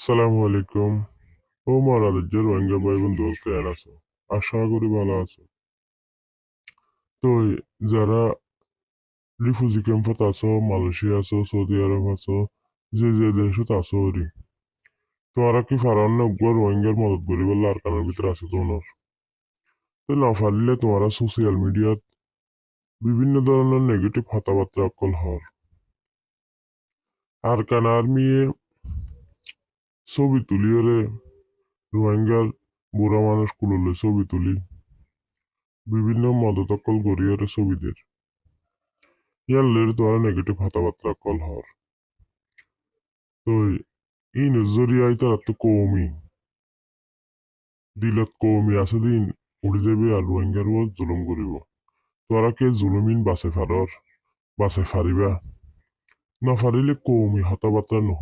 সালামু আলাইকুম। ও মহারাজ্যের রোহিঙ্গা ভাই বন্ধু কেন আছো? আশা করি ভালো আছো। তো যারা রিফিউজি ক্যাম্পত আছো, মালয়েশিয়া আছো, সৌদি আরব আছো, যে যে দেশত আছো ওরি, তোমরা কি ফারান না রোহিঙ্গার মদত করি বললে আর কানের ভিতরে আছে তোমার? তো না পারলে তোমরা সোশ্যাল মিডিয়াত বিভিন্ন ধরনের নেগেটিভ কথাবার্তা অকল হর আর কানার মিয়ে ছবি তুলিয়রে রোহিঙ্গার বুড়া মানুষ কুললে ছবি তুলি বিভিন্ন মদত অকল গড়িয়রে ছবিদের ইয়াল্লের তোরা নেগেটিভ কথাবার্তা কল হর তো ই নজরিয়াই তার তো কৌমি দিলত কৌমি আছে দিন উড়ি দেবে আর রোহিঙ্গার উপর জুলুম করিব তোরা কে জুলুমিন বাসে ফারর বাসে ফারিবা না ফারিলে কৌমি কথাবার্তা